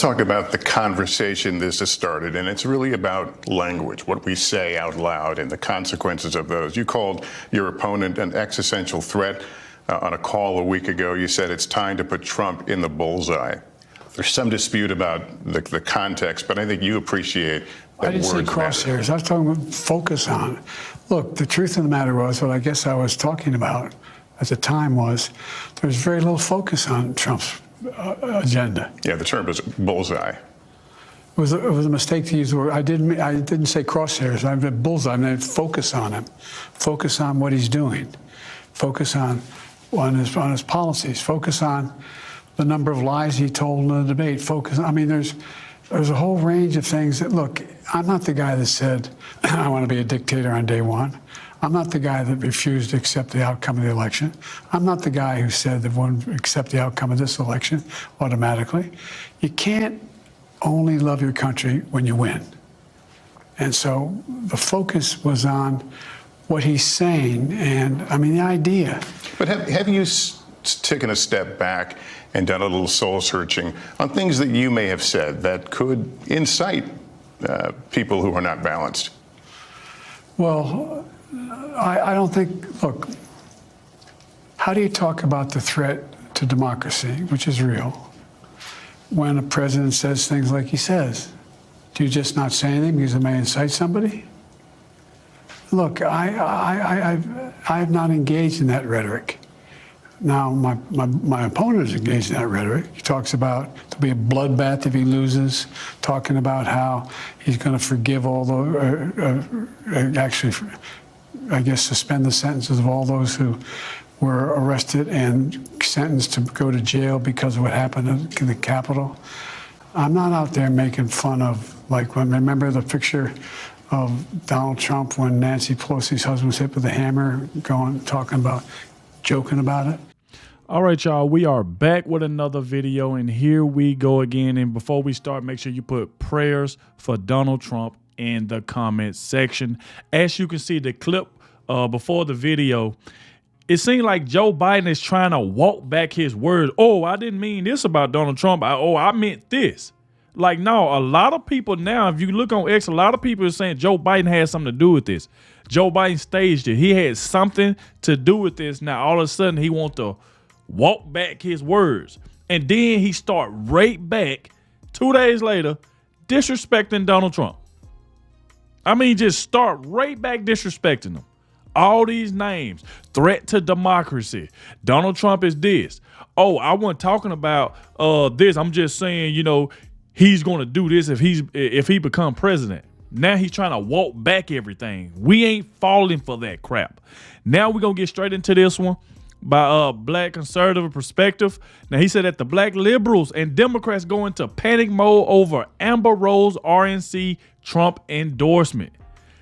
talk about the conversation this has started, and it's really about language, what we say out loud and the consequences of those. You called your opponent an existential threat on a call a week ago. You said it's time to put Trump in the bullseye. There's some dispute about the context, but I think you appreciate that. I didn't say crosshairs. I was talking about focus on. Look, the truth of the matter was, what I guess I was talking about at the time was, there's very little focus on Trump's agenda. Yeah, the term was bullseye. It was a mistake to use the word. I didn't say crosshairs. I meant bullseye. I meant focus on him. Focus on what he's doing. Focus on his policies. Focus on the number of lies he told in the debate. Focus. I mean, there's a whole range of things that, look, I'm not the guy that said I want to be a dictator on day one. I'm not the guy that refused to accept the outcome of the election. I'm not the guy who said that won't accept the outcome of this election automatically. You can't only love your country when you win. And so the focus was on what he's saying, and I mean, the idea. But have you taken a step back and done a little soul searching on things that you may have said that could incite people who are not balanced? Well, I don't think, look, how do you talk about the threat to democracy, which is real, when a president says things like he says? Do you just not say anything because it may incite somebody? Look, I have not engaged in that rhetoric. Now, my opponent is engaged in that rhetoric. He talks about there'll be a bloodbath if he loses, talking about how he's going to forgive all the, actually, I guess, suspend the sentences of all those who were arrested and sentenced to go to jail because of what happened in the Capitol. I'm not out there making fun of, like, remember the picture of Donald Trump when Nancy Pelosi's husband was hit with a hammer, joking about it? All right, y'all, we are back with another video, and here we go again. And before we start, make sure you put prayers for Donald Trump in the comment section. As you can see, the clip before the video, it seemed like Joe Biden is trying to walk back his words. Oh, I didn't mean this about Donald Trump. I meant this. Like, no, a lot of people now, if you look on X, a lot of people are saying Joe Biden had something to do with this. Joe Biden staged it. He had something to do with this. Now, all of a sudden, he wants to walk back his words. And then he start right back 2 days later disrespecting Donald Trump. I mean, just start right back disrespecting him. All these names, threat to democracy. Donald Trump is this. Oh, I wasn't talking about this. I'm just saying, you know, he's going to do this if he become president. Now he's trying to walk back everything. We ain't falling for that crap. Now we're going to get straight into this one by Black Conservative Perspective. Now, he said that the Black liberals and Democrats go into panic mode over Amber Rose RNC Trump endorsement.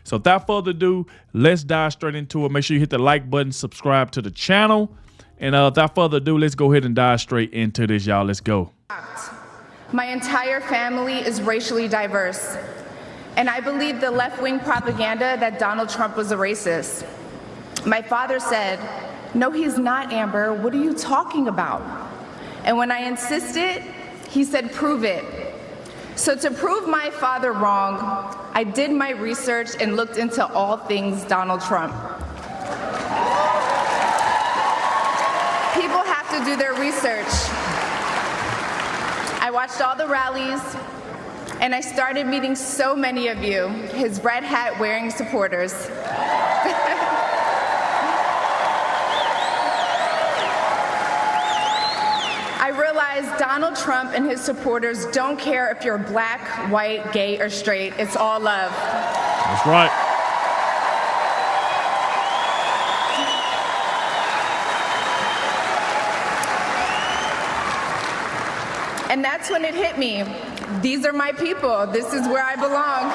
So without further ado, let's dive straight into it. Make sure you hit the like button, subscribe to the channel. And without further ado, let's go ahead and dive straight into this, y'all. Let's go. My entire family is racially diverse, and I believe the left-wing propaganda that Donald Trump was a racist. My father said, "No, he's not, Amber. What are you talking about?" And when I insisted, he said, "Prove it." So to prove my father wrong, I did my research and looked into all things Donald Trump. People have to do their research. I watched all the rallies, and I started meeting so many of you, his red hat wearing supporters. I realized Donald Trump and his supporters don't care if you're black, white, gay, or straight. It's all love. That's right. And that's when it hit me. These are my people. This is where I belong.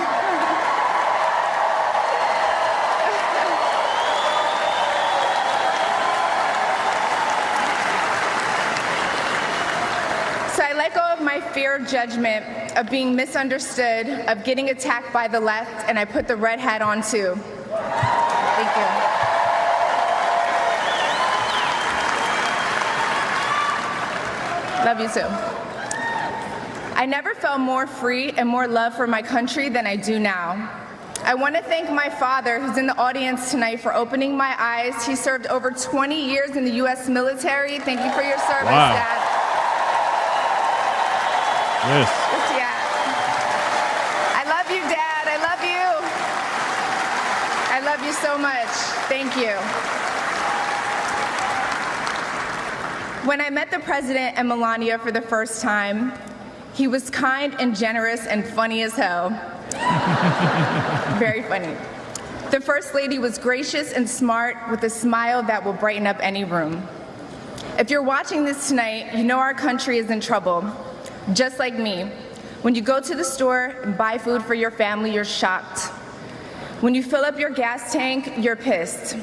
So I let go of my fear of judgment, of being misunderstood, of getting attacked by the left, and I put the red hat on too. Thank you. Love you too. I never felt more free and more love for my country than I do now. I want to thank my father, who's in the audience tonight, for opening my eyes. He served over 20 years in the U.S. military. Thank you for your service, Wow. Dad. Yes. Yes, Dad. I love you, Dad. I love you. I love you so much. Thank you. When I met the President and Melania for the first time, he was kind and generous and funny as hell. Very funny. The First Lady was gracious and smart with a smile that will brighten up any room. If you're watching this tonight, you know our country is in trouble. Just like me. When you go to the store and buy food for your family, you're shocked. When you fill up your gas tank, you're pissed.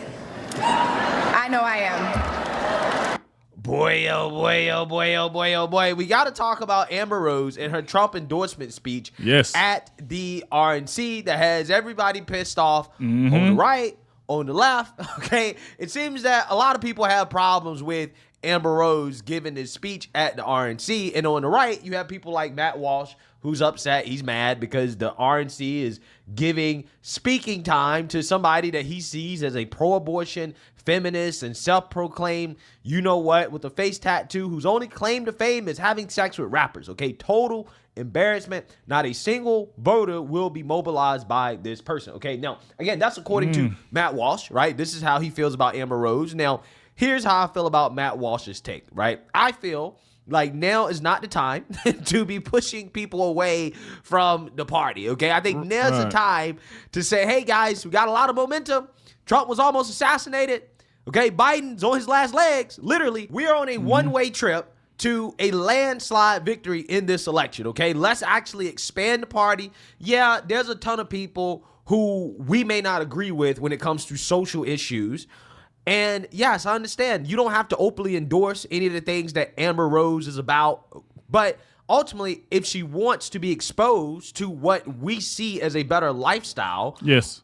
I know I am. Boy, oh boy, oh boy, oh boy, oh boy. We got to talk about Amber Rose and her Trump endorsement speech at the RNC that has everybody pissed off on the right, on the left. Okay. It seems that a lot of people have problems with Amber Rose giving his speech at the RNC. And on the right, you have people like Matt Walsh, who's upset. He's mad because the RNC is giving speaking time to somebody that he sees as a pro-abortion feminist and self-proclaimed, you know what, with a face tattoo, whose only claim to fame is having sex with rappers. Okay, total embarrassment. Not a single voter will be mobilized by this person. Okay, now, again, that's according to Matt Walsh, right? This is how he feels about Amber Rose. Now, here's how I feel about Matt Walsh's take, right? I feel like now is not the time to be pushing people away from the party, okay? I think now's the time to say, hey, guys, we got a lot of momentum. Trump was almost assassinated. Okay, Biden's on his last legs. Literally, we are on a one-way trip to a landslide victory in this election, okay? Let's actually expand the party. Yeah, there's a ton of people who we may not agree with when it comes to social issues. And yes, I understand. You don't have to openly endorse any of the things that Amber Rose is about. But ultimately, if she wants to be exposed to what we see as a better lifestyle,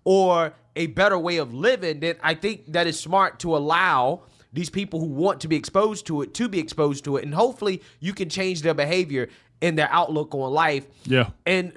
or a better way of living, then I think that is smart to allow these people who want to be exposed to it to be exposed to it. And hopefully you can change their behavior and their outlook on life. Yeah. And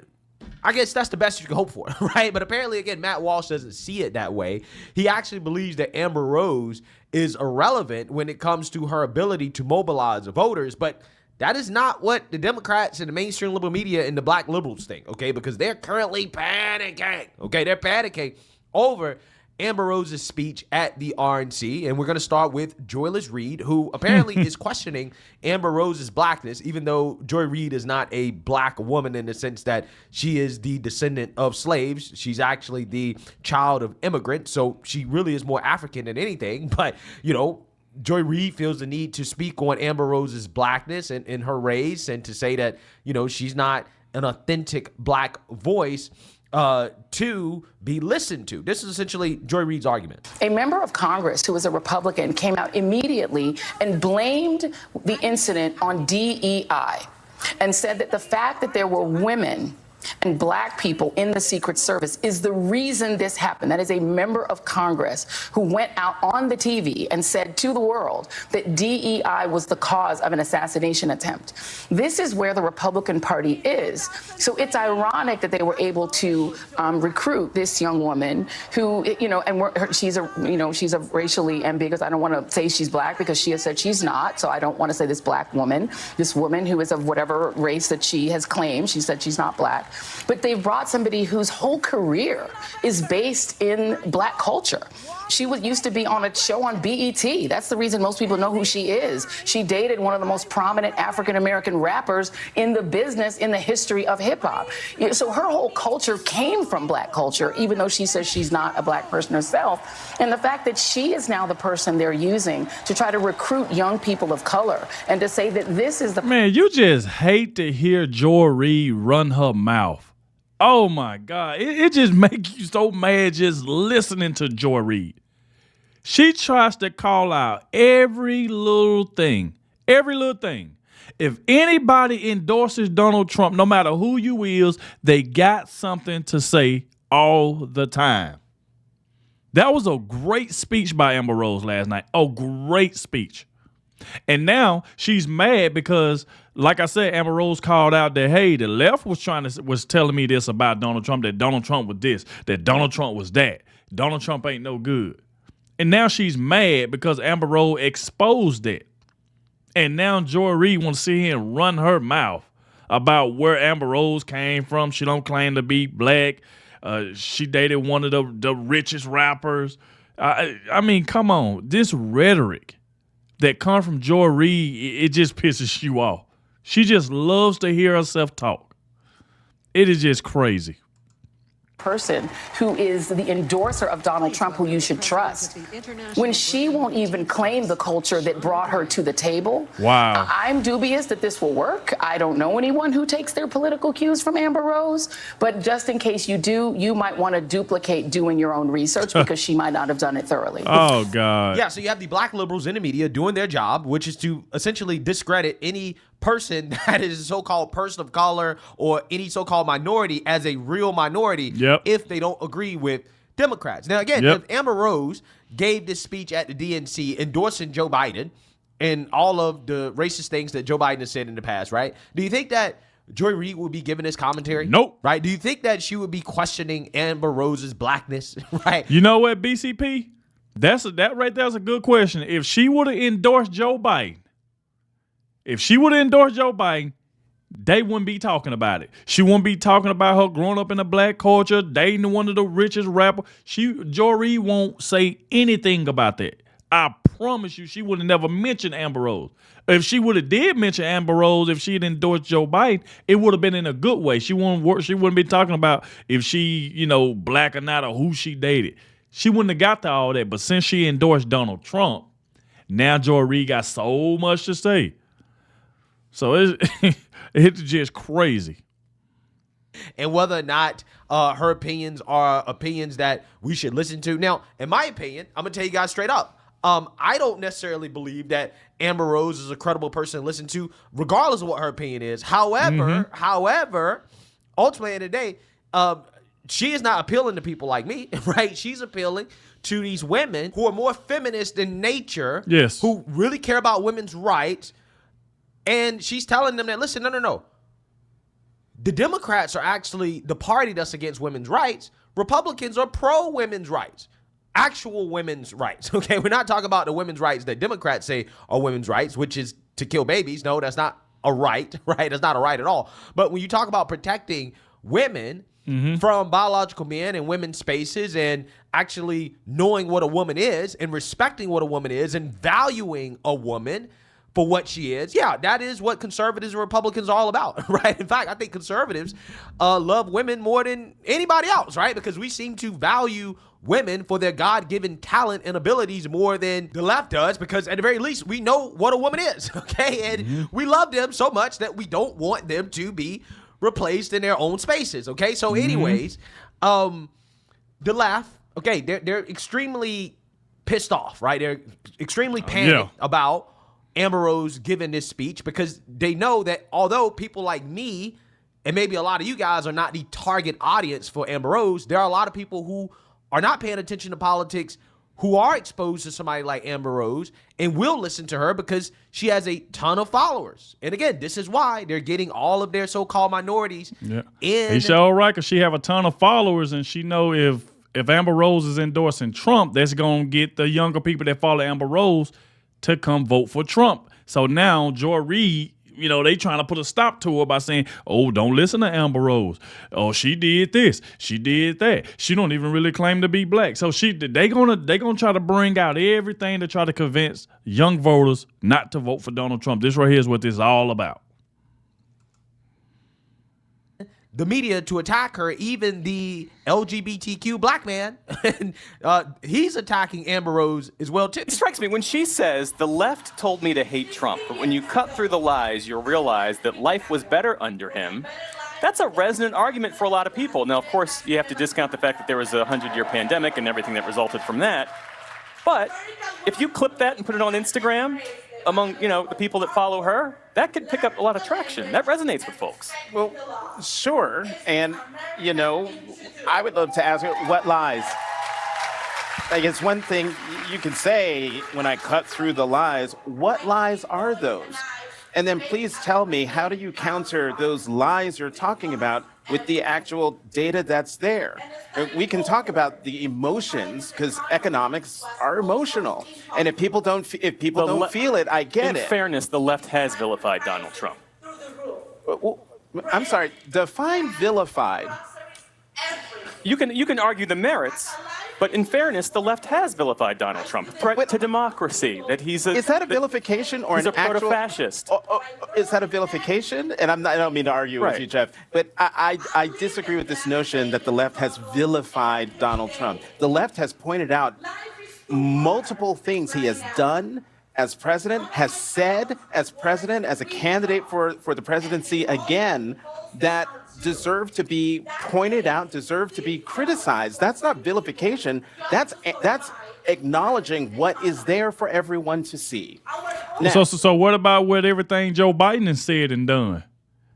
I guess that's the best you can hope for, right? But apparently, again, Matt Walsh doesn't see it that way. He actually believes that Amber Rose is irrelevant when it comes to her ability to mobilize the voters. But that is not what the Democrats and the mainstream liberal media and the black liberals think, okay? Because they're currently panicking, okay? They're panicking over Amber Rose's speech at the RNC. And we're going to start with Joyless Reed, who apparently is questioning Amber Rose's blackness, even though Joy Reid is not a black woman in the sense that she is the descendant of slaves. She's actually the child of immigrants. So she really is more African than anything. But, you know, Joy Reid feels the need to speak on Amber Rose's blackness and her race, and to say that, you know, she's not an authentic black voice to be listened to. This is essentially Joy Reid's argument. A member of Congress who was a Republican came out immediately and blamed the incident on DEI and said that the fact that there were women and black people in the Secret Service is the reason this happened. That is a member of Congress who went out on the TV and said to the world that DEI was the cause of an assassination attempt. This is where the Republican Party is. So it's ironic that they were able to recruit this young woman who, you know, and she's a racially ambiguous. I don't want to say she's black because she has said she's not. So I don't want to say this black woman, this woman who is of whatever race that she has claimed. She said she's not black. But they've brought somebody whose whole career is based in black culture. She used to be on a show on BET. That's the reason most people know who she is. She dated one of the most prominent African-American rappers in the business in the history of hip-hop. So her whole culture came from black culture, even though she says she's not a black person herself. And the fact that she is now the person they're using to try to recruit young people of color and to say that this is the... Man, you just hate to hear Joy Reid run her mouth. Oh my God. It just makes you so mad just listening to Joy Reid. She tries to call out every little thing. Every little thing. If anybody endorses Donald Trump, no matter who you is, they got something to say all the time. That was a great speech by Amber Rose last night. A great speech. And now she's mad because, like I said, Amber Rose called out that, hey, the left was telling me this about Donald Trump, that Donald Trump was this, that Donald Trump was that. Donald Trump ain't no good. And now she's mad because Amber Rose exposed that. And now Joy Reid wants to sit here and run her mouth about where Amber Rose came from. She don't claim to be black. She dated one of the richest rappers. I mean, come on. This rhetoric that comes from Joy Reid, it just pisses you off. She just loves to hear herself talk. It is just crazy. Person who is the endorser of Donald Trump, who you should trust, when she won't even claim the culture that brought her to the table. Wow. I'm dubious that this will work. I don't know anyone who takes their political cues from Amber Rose, but just in case you do, you might want to duplicate doing your own research because she might not have done it thoroughly. Oh, God. Yeah, so you have the black liberals in the media doing their job, which is to essentially discredit any person that is a so-called person of color or any so-called minority as a real minority if they don't agree with Democrats. Now, again, if Amber Rose gave this speech at the DNC endorsing Joe Biden and all of the racist things that Joe Biden has said in the past, right? Do you think that Joy Reid would be giving this commentary? Nope. Right? Do you think that she would be questioning Amber Rose's blackness? Right? You know what, BCP? That right there's a good question. If she would have endorsed Joe Biden, they wouldn't be talking about it. She wouldn't be talking about her growing up in a black culture, dating one of the richest rappers. Joy Reid won't say anything about that. I promise you, she would have never mentioned Amber Rose. If she would have did mention Amber Rose, if she had endorsed Joe Biden, it would have been in a good way. She wouldn't be talking about if she, black or not or who she dated. She wouldn't have got to all that. But since she endorsed Donald Trump, now Joy Reid got so much to say. So it's just crazy. And whether or not her opinions are opinions that we should listen to. Now, in my opinion, I'm going to tell you guys straight up. I don't necessarily believe that Amber Rose is a credible person to listen to, regardless of what her opinion is. However, ultimately in the day, she is not appealing to people like me, right? She's appealing to these women who are more feminist in nature, who really care about women's rights. And she's telling them that, listen, no. The Democrats are actually the party that's against women's rights. Republicans are pro-women's rights, actual women's rights, okay? We're not talking about the women's rights that Democrats say are women's rights, which is to kill babies. No, that's not a right, right? That's not a right at all. But when you talk about protecting women from biological men and women's spaces and actually knowing what a woman is and respecting what a woman is and valuing a woman for what she is, that is what conservatives and Republicans are all about, right? In fact, I think conservatives love women more than anybody else, right? Because we seem to value women for their God-given talent and abilities more than the left does, because at the very least, we know what a woman is, okay? And we love them so much that we don't want them to be replaced in their own spaces, okay? So anyways, the left, okay, they're extremely pissed off, right? They're extremely panicked about Amber Rose giving this speech because they know that although people like me and maybe a lot of you guys are not the target audience for Amber Rose, there are a lot of people who are not paying attention to politics who are exposed to somebody like Amber Rose and will listen to her because she has a ton of followers. And again, this is why they're getting all of their so-called minorities in. He's all right because she have a ton of followers and she know if Amber Rose is endorsing Trump, that's going to get the younger people that follow Amber Rose to come vote for Trump. So now Joy Reid, they trying to put a stop to her by saying, oh, don't listen to Amber Rose. Oh, she did this. She did that. She don't even really claim to be black. So they gonna try to bring out everything to try to convince young voters not to vote for Donald Trump. This right here is what this is all about. The media to attack her, even the LGBTQ black man, and he's attacking Amber Rose as well, too. It strikes me when she says, the left told me to hate Trump, but when you cut through the lies, you'll realize that life was better under him. That's a resonant argument for a lot of people. Now, of course, you have to discount the fact that there was a 100-year pandemic and everything that resulted from that. But if you clip that and put it on Instagram, among, the people that follow her, that could pick up a lot of traction. That resonates with folks. Well, sure. And, I would love to ask her, what lies? I guess one thing you can say when I cut through the lies, what lies are those? And then please tell me, how do you counter those lies you're talking about with the actual data that's there? We can talk about the emotions because economics are emotional. And if people don't feel it, I get it. In fairness, the left has vilified Donald Trump. I'm sorry, define vilified. You can argue the merits, but in fairness, the left has vilified Donald Trump. Threat to democracy, that he's a... Is that a vilification or he's an a proto-fascist? Is that a vilification? And I don't mean to argue with you, Jeff, but I disagree with this notion that the left has vilified Donald Trump. The left has pointed out multiple things he has done as president, has said as president, as a candidate for the presidency again, that deserve to be pointed out, deserve to be criticized. That's not vilification. That's acknowledging what is there for everyone to see. Now, So what about what everything Joe Biden has said and done?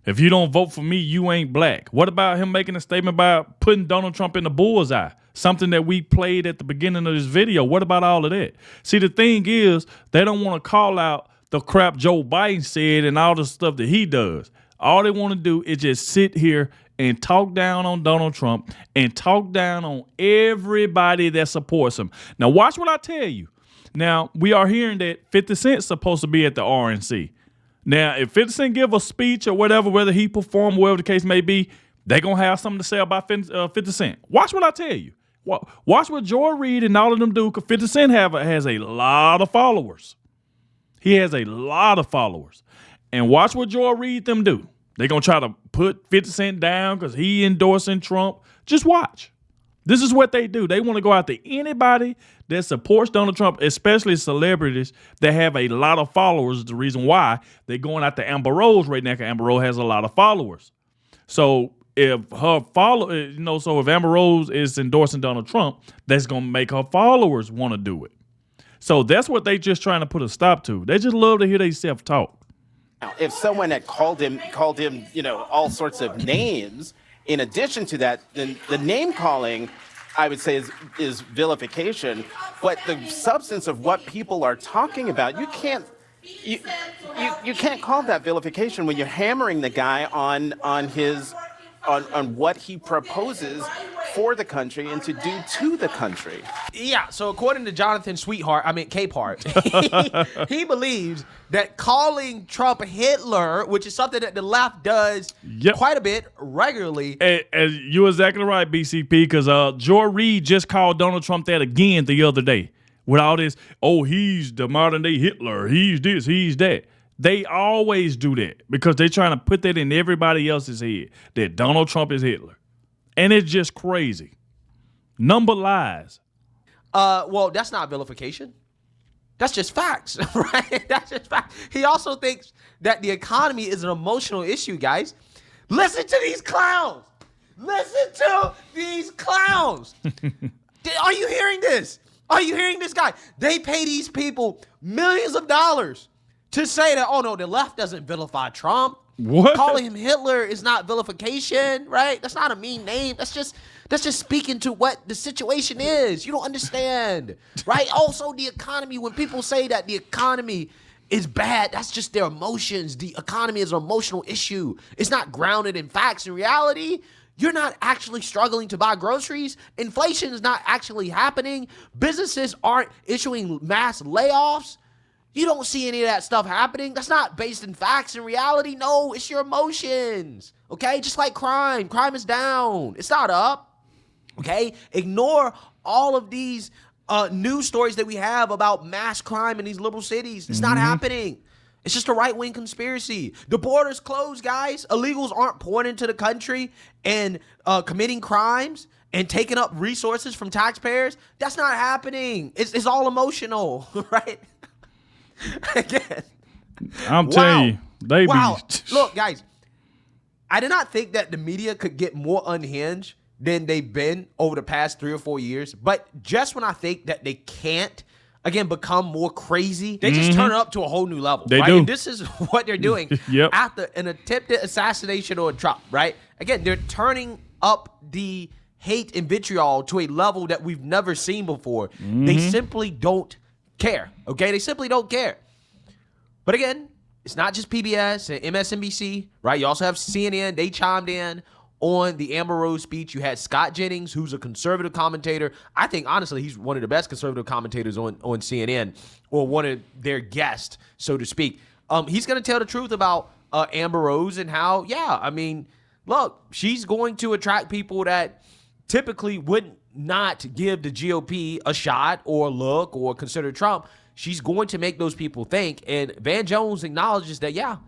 If you don't vote for me, you ain't black. What about him making a statement about putting Donald Trump in the bullseye? Something that we played at the beginning of this video. What about all of that? See, the thing is, they don't want to call out the crap Joe Biden said and all the stuff that he does. All they want to do is just sit here and talk down on Donald Trump and talk down on everybody that supports him. Now, watch what I tell you. Now, we are hearing that 50 Cent's supposed to be at the RNC. Now, if 50 Cent give a speech or whatever, whether he perform, whatever the case may be, they're going to have something to say about 50 Cent. Watch what I tell you. Watch what Joy Reid and all of them do, because 50 Cent has a lot of followers. He has a lot of followers. And watch what Joy Reid them do. They're going to try to put 50 Cent down because he endorsing Trump. Just watch. This is what they do. They want to go after anybody that supports Donald Trump, especially celebrities that have a lot of followers. The reason why they're going after Amber Rose right now, because Amber Rose has a lot of followers. So if if Amber Rose is endorsing Donald Trump, that's going to make her followers want to do it. So that's what they just trying to put a stop to. They just love to hear they self-talk. if someone had called him, all sorts of names, in addition to that, then the name calling, I would say, is vilification. But the substance of what people are talking about, you can't call that vilification when you're hammering the guy on what he proposes for the country and to do to the country. Yeah, so according to Jonathan Capehart, he believes that calling Trump Hitler, which is something that the left does quite a bit regularly. And you're exactly right, BCP, because Joy Reid just called Donald Trump that again the other day. With all this, he's the modern day Hitler, he's this, he's that. They always do that because they're trying to put that in everybody else's head, that Donald Trump is Hitler. And it's just crazy. Number lies. Well, that's not vilification. That's just facts, right? That's just facts. He also thinks that the economy is an emotional issue, guys. Listen to these clowns. Listen to these clowns. Are you hearing this? Are you hearing this guy? They pay these people millions of dollars to say that, the left doesn't vilify Trump. What? Calling him Hitler is not vilification, right? That's not a mean name. That's just speaking to what the situation is. You don't understand, right? Also, the economy, when people say that the economy is bad, that's just their emotions. The economy is an emotional issue. It's not grounded in facts. In reality, you're not actually struggling to buy groceries. Inflation is not actually happening. Businesses aren't issuing mass layoffs. You don't see any of that stuff happening. That's not based in facts. In reality, no, it's your emotions, okay? Just like crime. Crime is down. It's not up, okay? Ignore all of these news stories that we have about mass crime in these liberal cities. It's not happening. It's just a right-wing conspiracy. The border's closed, guys. Illegals aren't pouring into the country and committing crimes and taking up resources from taxpayers. That's not happening. It's all emotional, right? Again, I'm telling you, they be. Look, guys, I did not think that the media could get more unhinged than they've been over the past 3 or 4 years. But just when I think that they can't, again, become more crazy, they just turn it up to a whole new level. They right? do. And this is what they're doing after an attempted assassination or a Trump, right? Again, they're turning up the hate and vitriol to a level that we've never seen before. They simply don't care, okay? They simply don't care. But again, it's not just PBS and MSNBC, right? You also have CNN. They chimed in on the Amber Rose speech. You had Scott Jennings, who's a conservative commentator. I think, honestly, he's one of the best conservative commentators on CNN, or one of their guests, so to speak. He's going to tell the truth about Amber Rose and how, yeah, I mean, look, she's going to attract people that typically would not give the GOP a shot or look or consider Trump. She's going to make those people think. And Van Jones acknowledges that, yeah,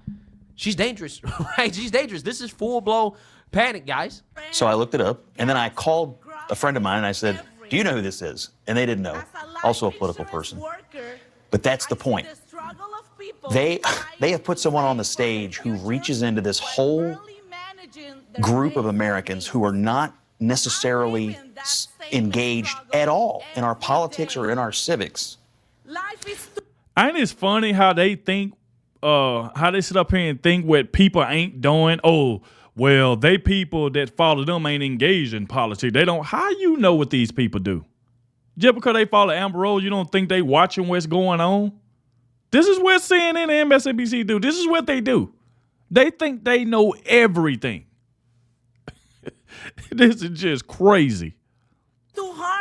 she's dangerous, right? She's dangerous. This is full-blown panic, guys. So I looked it up, and then I called a friend of mine, and I said, do you know who this is? And they didn't know. Also a political person. But that's the point. They have put someone on the stage who reaches into this whole group of Americans who are not necessarily engaged at all in our politics or in our civics. Ain't it funny how they think, how they sit up here and think what people ain't doing? Oh, well, they people that follow them ain't engaged in politics. They don't. How you know what these people do? Just because they follow Amber Rose, you don't think they watching what's going on? This is what CNN and MSNBC do. This is what they do. They think they know everything. This is just crazy.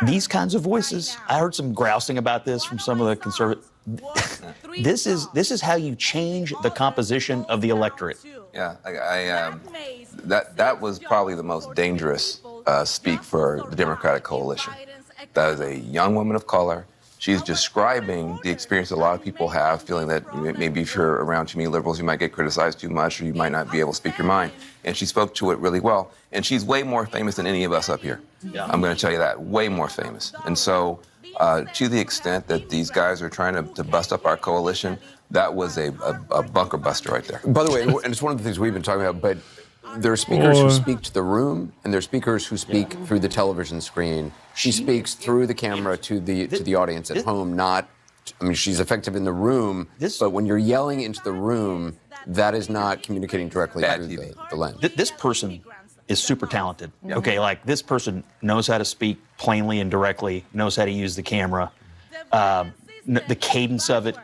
These kinds of voices, I heard some grousing about this from some of the conservative. This is how you change the composition of the electorate. Yeah, that was probably the most dangerous speak for the Democratic coalition. That is a young woman of color. She's describing the experience a lot of people have, feeling that maybe if you're around too many liberals, you might get criticized too much, or you might not be able to speak your mind. And she spoke to it really well. And she's way more famous than any of us up here. Yeah. I'm going to tell you that, way more famous. And so to the extent that these guys are trying to bust up our coalition, that was a bunker buster right there. By the way, and it's one of the things we've been talking about, but there are speakers who speak to the room, and there are speakers who speak through the television screen. She speaks through the camera to the audience at home, not, I mean, she's effective in the room, but when you're yelling into the room, that is not communicating directly through the lens. This person is super talented. Okay, like this person knows how to speak plainly and directly, knows how to use the camera, the cadence of it.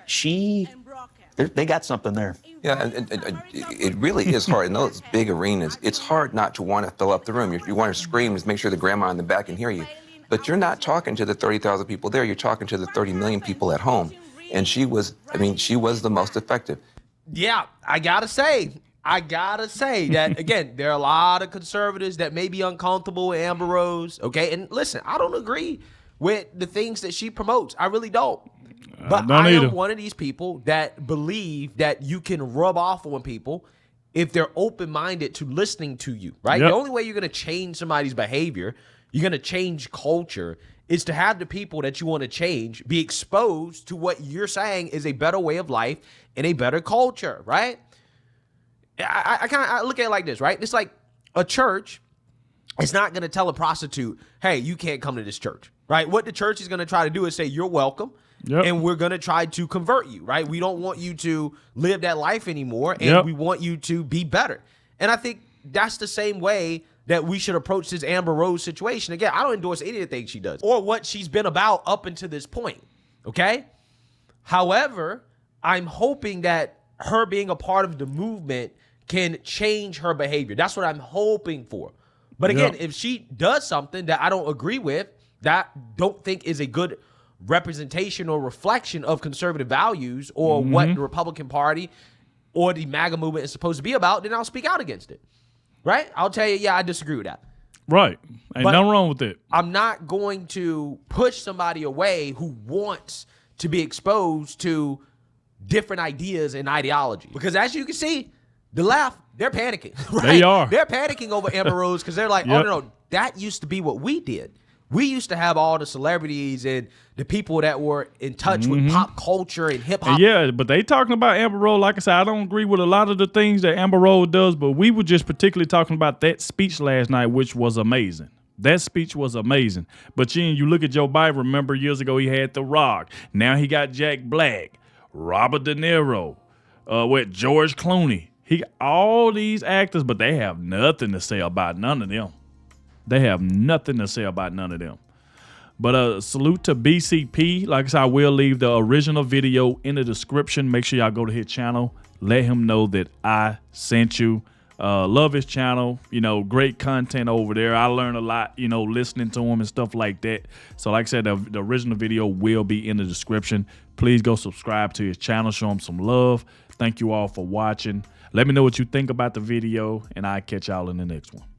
They got something there. Yeah, and it really is hard. In those big arenas, it's hard not to want to fill up the room. You want to scream, just make sure the grandma in the back can hear you. But you're not talking to the 30,000 people there. You're talking to the 30 million people at home. And she was the most effective. Yeah, I gotta say that, again, there are a lot of conservatives that may be uncomfortable with Amber Rose, okay? And listen, I don't agree with the things that she promotes. I really don't. But I am one of these people that believe that you can rub off on people if they're open-minded to listening to you, right? Yep. The only way you're going to change somebody's behavior, you're going to change culture, is to have the people that you want to change be exposed to what you're saying is a better way of life and a better culture, right? I look at it like this, right? It's like a church is not going to tell a prostitute, hey, you can't come to this church, right? What the church is going to try to do is say, you're welcome. Yep. And we're going to try to convert you, right? We don't want you to live that life anymore, and we want you to be better. And I think that's the same way that we should approach this Amber Rose situation. Again, I don't endorse any of the things she does or what she's been about up until this point, okay? However, I'm hoping that her being a part of the movement can change her behavior. That's what I'm hoping for. But again, if she does something that I don't agree with, that don't think is a good representation or reflection of conservative values or what the Republican Party or the MAGA movement is supposed to be about, then I'll speak out against it, right? I'll tell you, yeah, I disagree with that. Right. Ain't nothing wrong with it. I'm not going to push somebody away who wants to be exposed to different ideas and ideology. Because as you can see, the left, they're panicking, right? They are. They're panicking over Amber Rose because they're like, oh, no, that used to be what we did. We used to have all the celebrities and the people that were in touch with pop culture and hip hop. Yeah, but they talking about Amber Rose. Like I said, I don't agree with a lot of the things that Amber Rose does, but we were just particularly talking about that speech last night, which was amazing. That speech was amazing. But you look at Joe Biden, remember years ago he had The Rock. Now he got Jack Black, Robert De Niro, with George Clooney. He got all these actors, but they have nothing to say about none of them. They have nothing to say about none of them. But salute to BCP. Like I said, I will leave the original video in the description. Make sure y'all go to his channel. Let him know that I sent you. Love his channel. You know, great content over there. I learned a lot, you know, listening to him and stuff like that. So like I said, the original video will be in the description. Please go subscribe to his channel. Show him some love. Thank you all for watching. Let me know what you think about the video, and I'll catch y'all in the next one.